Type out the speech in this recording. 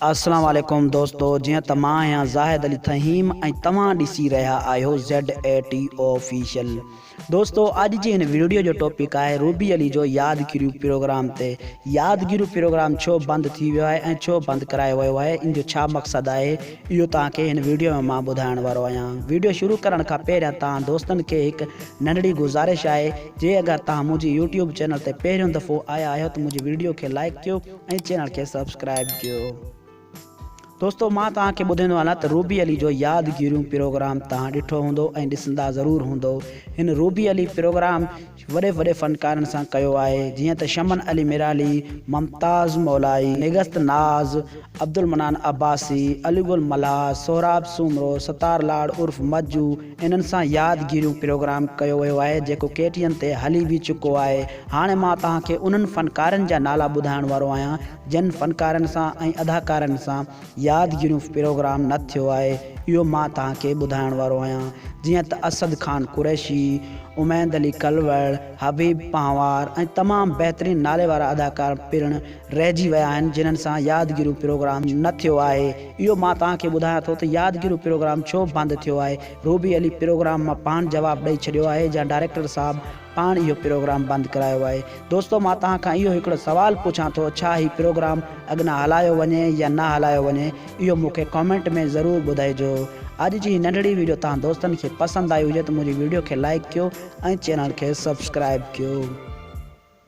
अस्सलाम वालेकुम दोस्तों, जी त मां आहियां ज़ाहिद अली थहीम ऐं तव्हां ॾिसी रहिया आहियो ZAT ऑफिशियल। दोस्तों, अॼु जी हिन वीडियो जो टॉपिक आहे रूबी अली जो यादगिरी प्रोग्राम ते। यादगिरी प्रोग्राम छो बंदि थी वियो आहे ऐं छो बंदि करायो वियो आहे, इन जो छा मक़सदु आहे, इहो तव्हांखे हिन वीडियो में मां ॿुधाइण वारो आहियां। वीडियो शुरू करण खां पहिरियां तव्हां दोस्तनि खे हिकु नंढड़ी गुज़ारिश आहे, जे अगरि तव्हां मुंहिंजी यूट्यूब चैनल ते पहिरियों दफ़ो आया आहियो त मुंहिंजी वीडियो खे लाइक कयो ऐं चैनल खे सब्सक्राइब कयो। दोस्तों, मां तव्हांखे ॿुधाईंदो आहियां त रूबी अली जो यादगिरी प्रोग्राम तव्हां ॾिठो हूंदो ऐं ॾिसंदा ज़रूरु हूंदो। हिन रूबी अली प्रोग्राम वॾे वॾे फ़नकारनि सां कयो आहे, जीअं त शमन अली मिराली, मुमताज़ मौलाई, निगस्त नाज़, अब्दुल मनान अब्बासी, अलीगुल मलाह, सोहराब सूमरो, सतार लाड उर्फ मज्जू। इन्हनि सां यादगिरी प्रोग्राम कयो वियो आहे जेको KTN ते हली बि चुको आहे। हाणे मां तव्हांखे उन्हनि फ़नकारनि जा नाला ॿुधाइण वारो आहियां जिन फ़नकारनि सां ऐं अदाकारनि सां यादगिरी प्रोग्राम न थियो आहे, इहो मां तव्हांखे ॿुधाइण वारो आहियां। जीअं त असद खान कुरैशी, उमैद अली कलवड़, हबीब पांवार ऐं तमामु बहितरीनु नाले वारा अदाकार पिणु रहिजी विया आहिनि जिन्हनि सां यादगिरी प्रोग्राम न थियो आहे। इहो मां तव्हांखे ॿुधायां थो त यादगिरी प्रोग्राम छो बंदि थियो आहे। रूबी अली प्रोग्राम मां पाण जवाबु ॾेई छॾियो आहे, या डायरेक्टर साहब पाण इहो प्रोग्राम बंदि करायो आहे। दोस्तों, मां तव्हांखां इहो हिकिड़ो सवाल पुछां थो, छा हीउ प्रोग्राम अॻियां हलायो वञे या न हलायो वञे, इहो मूंखे कमेंट में ज़रूरु ॿुधाइजो। अॼु जी नंढड़ी वीडियो तव्हां दोस्तनि खे पसंदि आई हुजे त मुंहिंजी वीडियो खे लाइक कयो ऐं चैनल खे सब्सक्राइब कयो।